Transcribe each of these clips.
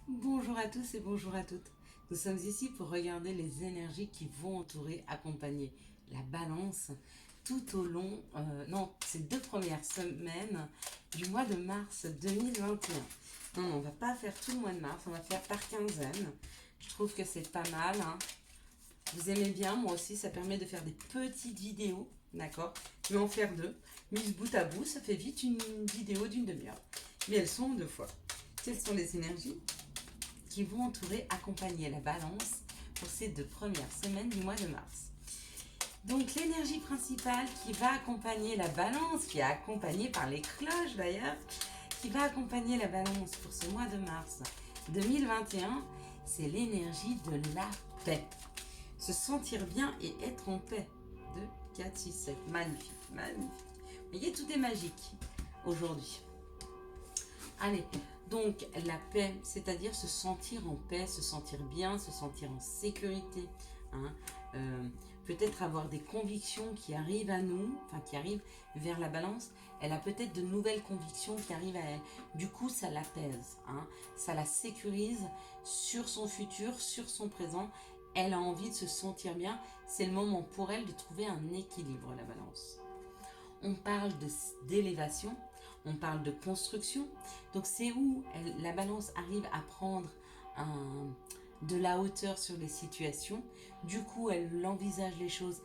Bonjour à tous et bonjour à toutes. Nous sommes ici pour regarder les énergies qui vont entourer, accompagner la balance tout au long, ces 2 premières semaines du mois de mars 2021. Non, on va pas faire tout le mois de mars, on va faire par quinzaine. Je trouve que c'est pas mal, hein. Vous aimez bien, moi aussi, ça permet de faire des petites vidéos, d'accord? Je vais en faire 2. Mises bout à bout, ça fait vite une vidéo d'une demi-heure. Mais elles sont en 2 fois. Quelles sont les énergies qui vont entourer, accompagner la balance pour ces 2 premières semaines du mois de mars? Donc l'énergie principale qui va accompagner la balance, qui est accompagnée par les cloches d'ailleurs, qui va accompagner la balance pour ce mois de mars 2021, c'est l'énergie de la paix. Se sentir bien et être en paix. 2, 4, 6, 7. Magnifique, magnifique. Vous voyez, tout est magique aujourd'hui. Allez, donc la paix, c'est-à-dire se sentir en paix, se sentir bien, se sentir en sécurité. Hein. Peut-être avoir des convictions qui arrivent à nous, enfin qui arrivent vers la balance. Elle a peut-être de nouvelles convictions qui arrivent à elle. Du coup, ça l'apaise, hein. Ça la sécurise sur son futur, sur son présent. Elle a envie de se sentir bien. C'est le moment pour elle de trouver un équilibre, la balance. On parle d'élévation, on parle de construction. Donc c'est où la balance arrive à prendre de la hauteur sur les situations. Du coup, elle envisage les choses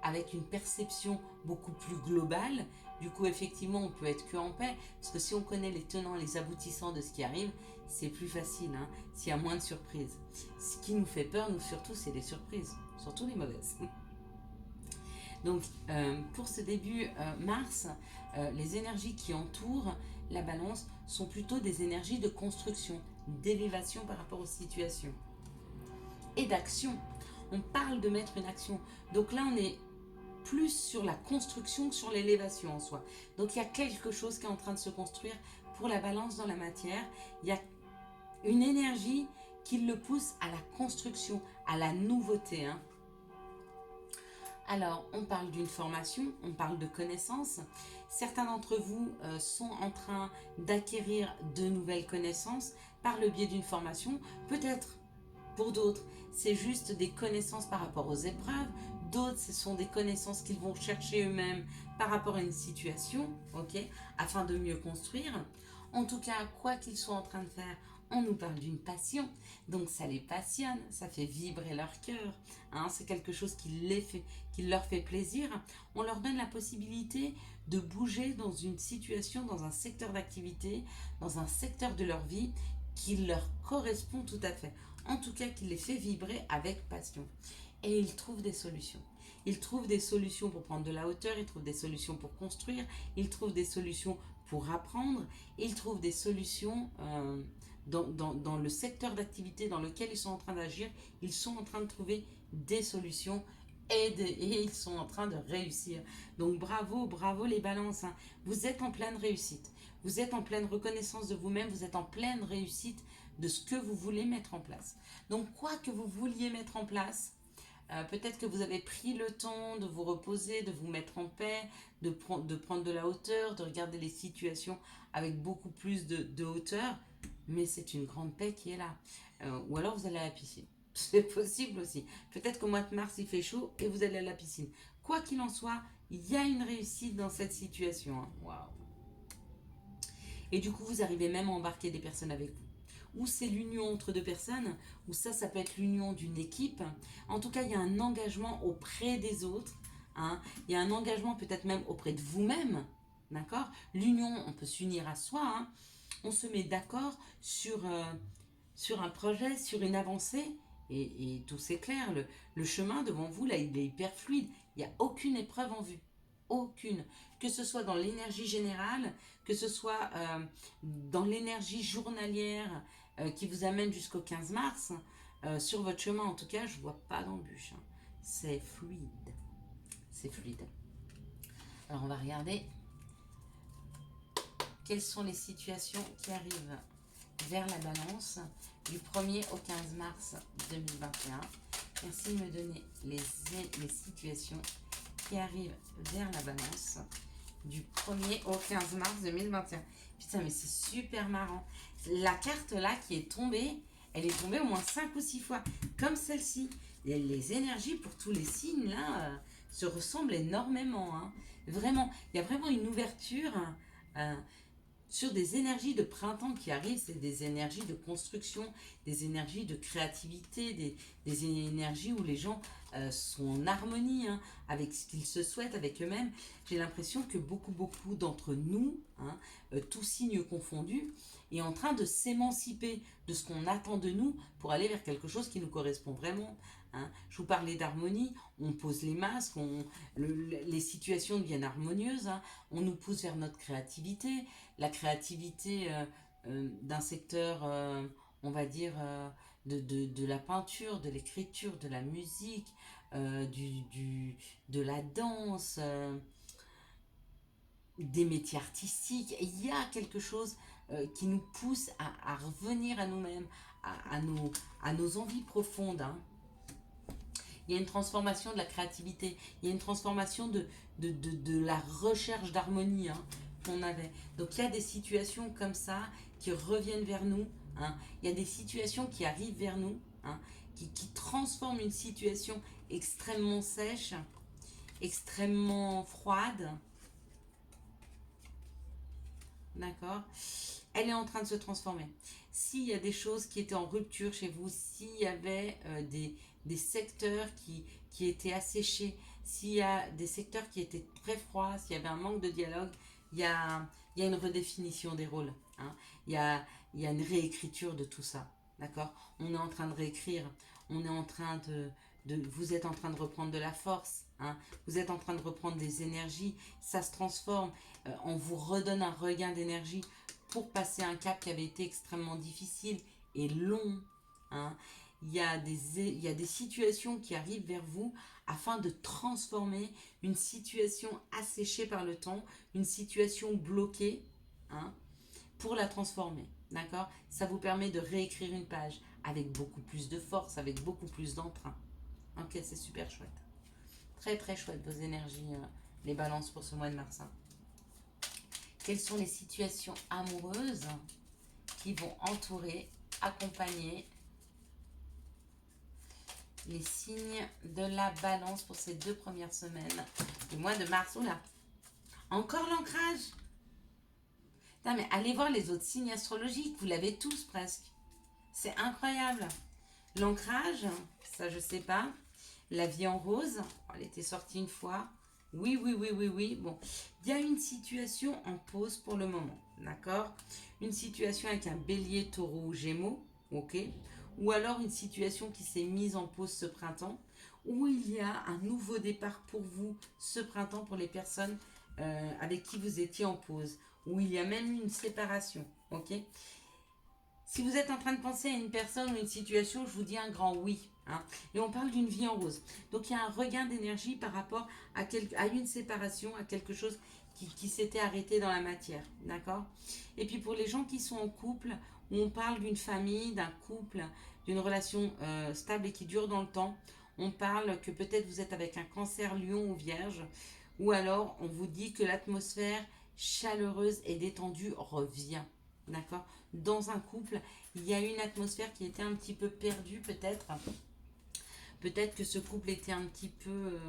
avec une perception beaucoup plus globale. Du coup, effectivement, on peut être que en paix, parce que si on connaît les tenants, les aboutissants de ce qui arrive, c'est plus facile, hein, s'il y a moins de surprises. Ce qui nous fait peur, nous surtout, c'est les surprises, surtout les mauvaises. Donc, pour ce début mars, les énergies qui entourent la balance sont plutôt des énergies de construction, d'élévation par rapport aux situations et d'action. On parle de mettre une action. Donc là, on est plus sur la construction que sur l'élévation en soi. Donc il y a quelque chose qui est en train de se construire pour la balance dans la matière. Il y a une énergie qui le pousse à la construction, à la nouveauté, hein. Alors, on parle d'une formation, on parle de connaissances. Certains d'entre vous sont en train d'acquérir de nouvelles connaissances par le biais d'une formation. Peut-être pour d'autres, c'est juste des connaissances par rapport aux épreuves. D'autres, ce sont des connaissances qu'ils vont chercher eux-mêmes par rapport à une situation, ok, afin de mieux construire. En tout cas, quoi qu'ils soient en train de faire, on nous parle d'une passion, donc ça les passionne, ça fait vibrer leur cœur, hein, c'est quelque chose qui leur fait plaisir. On leur donne la possibilité de bouger dans une situation, dans un secteur d'activité, dans un secteur de leur vie qui leur correspond tout à fait. En tout cas, qui les fait vibrer avec passion. Et ils trouvent des solutions. Ils trouvent des solutions pour prendre de la hauteur, ils trouvent des solutions pour construire, ils trouvent des solutions pour apprendre, ils trouvent des solutions dans le secteur d'activité dans lequel ils sont en train d'agir. Ils sont en train de trouver des solutions et ils sont en train de réussir. Donc bravo, bravo les balances, hein. Vous êtes en pleine réussite. Vous êtes en pleine reconnaissance de vous-même, vous êtes en pleine réussite de ce que vous voulez mettre en place. Donc quoi que vous vouliez mettre en place, peut-être que vous avez pris le temps de vous reposer, de vous mettre en paix, de prendre de la hauteur, de regarder les situations avec beaucoup plus de hauteur, mais c'est une grande paix qui est là. Ou alors vous allez à la piscine. C'est possible aussi. Peut-être qu'au mois de mars, il fait chaud et vous allez à la piscine. Quoi qu'il en soit, il y a une réussite dans cette situation, hein. Waouh! Et du coup, vous arrivez même à embarquer des personnes avec vous. Ou c'est l'union entre 2 personnes, ou ça peut être l'union d'une équipe. En tout cas, il y a un engagement auprès des autres, hein. Il y a un engagement peut-être même auprès de vous-même, d'accord? L'union, on peut s'unir à soi, hein. On se met d'accord sur un projet, sur une avancée, et tout c'est clair. Le chemin devant vous, là, il est hyper fluide. Il n'y a aucune épreuve en vue. Aucune. Que ce soit dans l'énergie générale, que ce soit dans l'énergie journalière qui vous amène jusqu'au 15 mars, sur votre chemin, en tout cas, je ne vois pas d'embûche, hein. C'est fluide. C'est fluide. Alors, on va regarder quelles sont les situations qui arrivent vers la balance du 1er au 15 mars 2021. Merci de me donner les situations qui arrivent vers la balance du 1er au 15 mars 2021. Putain, mais c'est super marrant. La carte là qui est tombée, elle est tombée au moins 5 ou 6 fois, comme celle-ci. Les énergies pour tous les signes là se ressemblent énormément, hein. Vraiment, il y a vraiment une ouverture euh, sur des énergies de printemps qui arrivent. C'est des énergies de construction, des énergies de créativité, des énergies où les gens sont en harmonie, hein, avec ce qu'ils se souhaitent, avec eux-mêmes. J'ai l'impression que beaucoup d'entre nous, hein, tous signes confondus, est en train de s'émanciper de ce qu'on attend de nous pour aller vers quelque chose qui nous correspond vraiment, hein. Je vous parlais d'harmonie, on pose les masques, les situations deviennent harmonieuses, hein. On nous pousse vers notre créativité, la créativité d'un secteur, on va dire, de la peinture, de l'écriture, de la musique, de la danse, des métiers artistiques. Et il y a quelque chose qui nous pousse à revenir à nous-mêmes, à nos envies profondes, hein. Il y a une transformation de la créativité, il y a une transformation de la recherche d'harmonie, hein, qu'on avait. Donc il y a des situations comme ça qui reviennent vers nous, hein. Il y a des situations qui arrivent vers nous, hein, qui transforment une situation extrêmement sèche, extrêmement froide. D'accord? Elle est en train de se transformer. S'il y a des choses qui étaient en rupture chez vous, s'il y avait des secteurs qui étaient asséchés, s'il y a des secteurs qui étaient très froids, s'il y avait un manque de dialogue, il y a une redéfinition des rôles, hein. Il, y a, il y a une réécriture de tout ça. D'accord? On est en train de réécrire. On est en train vous êtes en train de reprendre de la force, hein. Vous êtes en train de reprendre des énergies. Ça se transforme. On vous redonne un regain d'énergie pour passer un cap qui avait été extrêmement difficile et long, hein. Il y a des situations qui arrivent vers vous afin de transformer une situation asséchée par le temps, une situation bloquée, hein, pour la transformer. D'accord? Ça vous permet de réécrire une page avec beaucoup plus de force, avec beaucoup plus d'entrain. Ok, c'est super chouette. Très très chouette vos énergies, les balances pour ce mois de mars, hein. Quelles sont les situations amoureuses qui vont entourer, accompagner les signes de la balance pour ces 2 premières semaines du mois de mars? Oula, encore l'ancrage. Non mais allez voir les autres signes astrologiques, vous l'avez tous presque. C'est incroyable. L'ancrage, ça je sais pas. La vie en rose, elle était sortie une fois. Oui. Bon, il y a une situation en pause pour le moment, d'accord? Une situation avec un bélier, taureau ou gémeaux, ok? Ou alors une situation qui s'est mise en pause ce printemps, où il y a un nouveau départ pour vous ce printemps pour les personnes avec qui vous étiez en pause, où il y a même une séparation, ok? Si vous êtes en train de penser à une personne ou une situation, je vous dis un grand oui, hein. Et on parle d'une vie en rose. Donc il y a un regain d'énergie par rapport à une séparation, à quelque chose qui s'était arrêté dans la matière. D'accord? Et puis pour les gens qui sont en couple, où on parle d'une famille, d'un couple, d'une relation stable et qui dure dans le temps, on parle que peut-être vous êtes avec un cancer, lion ou vierge, ou alors on vous dit que l'atmosphère chaleureuse et détendue revient. D'accord? Dans un couple, il y a une atmosphère qui était un petit peu perdue peut-être. Peut-être que ce couple était un petit peu...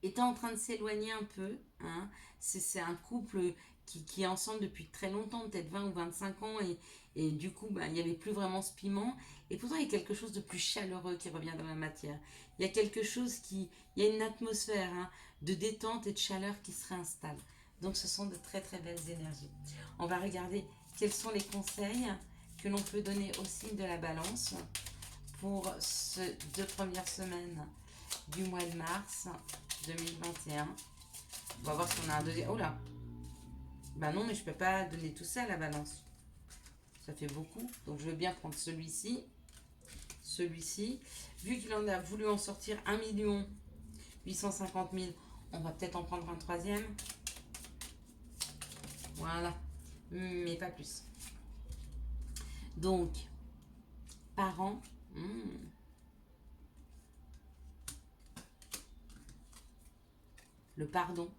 était en train de s'éloigner un peu, hein. C'est un couple qui est ensemble depuis très longtemps, peut-être 20 ou 25 ans, et du coup, ben, il n'y avait plus vraiment ce piment. Et pourtant, il y a quelque chose de plus chaleureux qui revient dans la matière. Il y a quelque chose il y a une atmosphère, hein, de détente et de chaleur qui se réinstalle. Donc, ce sont de très très belles énergies. On va regarder quels sont les conseils que l'on peut donner au signe de la balance pour ces 2 premières semaines du mois de mars 2021. On va voir si on a un deuxième. Oh là! Bah non, mais je peux pas donner tout ça à la balance. Ça fait beaucoup. Donc je veux bien prendre celui-ci. Celui-ci. Vu qu'il en a voulu en sortir 1 850 000, on va peut-être en prendre un troisième. Voilà. Mais pas plus. Donc, parents. le pardon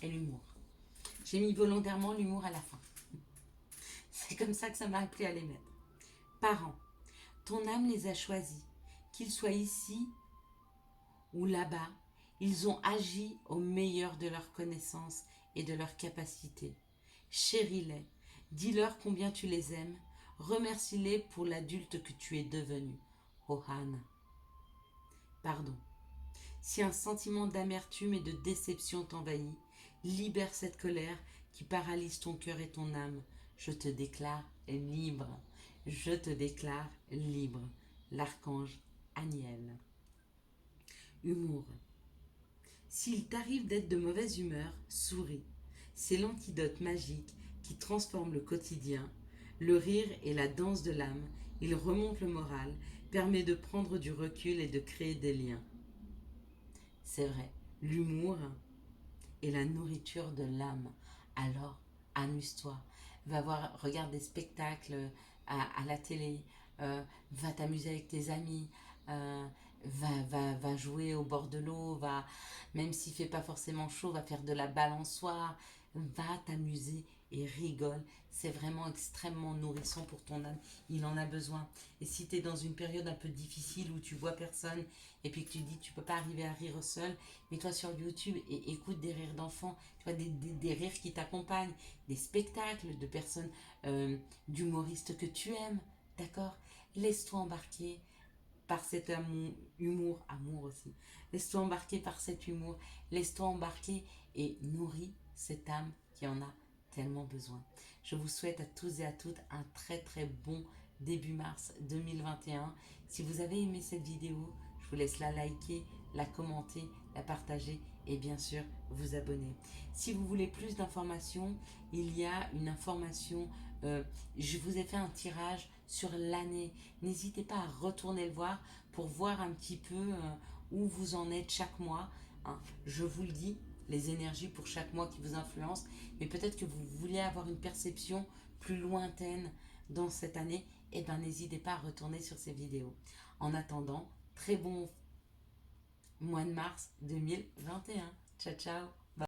et l'humour. J'ai mis volontairement l'humour à la fin. C'est comme ça que ça m'a appelé à les mettre. Parents, ton âme les a choisis. Qu'ils soient ici ou là-bas, ils ont agi au meilleur de leurs connaissances et de leurs capacités. Chéris-les, dis-leur combien tu les aimes, remercie-les pour l'adulte que tu es devenu. Ohana. Pardon. Si un sentiment d'amertume et de déception t'envahit, libère cette colère qui paralyse ton cœur et ton âme. Je te déclare libre. Je te déclare libre. L'archange Aniel. Humour. S'il t'arrive d'être de mauvaise humeur, souris. C'est l'antidote magique qui transforme le quotidien. Le rire est la danse de l'âme. Il remonte le moral, permet de prendre du recul et de créer des liens. C'est vrai, l'humour est la nourriture de l'âme. Alors, amuse-toi. Va voir, regarde des spectacles à la télé. Va t'amuser avec tes amis. Va jouer au bord de l'eau. Même s'il ne fait pas forcément chaud, va faire de la balançoire. Va t'amuser et rigole. C'est vraiment extrêmement nourrissant pour ton âme. Il en a besoin. Et si tu es dans une période un peu difficile où tu vois personne et puis que tu dis que tu ne peux pas arriver à rire seul, mets-toi sur YouTube et écoute des rires d'enfants. Tu vois, des rires qui t'accompagnent, des spectacles de personnes, d'humoristes que tu aimes. D'accord? Laisse-toi embarquer par cet amour aussi. Laisse-toi embarquer par cet humour. Laisse-toi embarquer et nourris cette âme qui en a tellement besoin. Je vous souhaite à tous et à toutes un très très bon début mars 2021. Si vous avez aimé cette vidéo, je vous laisse la liker, la commenter, la partager et bien sûr vous abonner. Si vous voulez plus d'informations, il y a une information, je vous ai fait un tirage sur l'année. N'hésitez pas à retourner le voir pour voir un petit peu où vous en êtes chaque mois. Hein. Je vous le dis, les énergies pour chaque mois qui vous influencent, mais peut-être que vous voulez avoir une perception plus lointaine dans cette année, et bien n'hésitez pas à retourner sur ces vidéos. En attendant, très bon mois de mars 2021. Ciao ciao.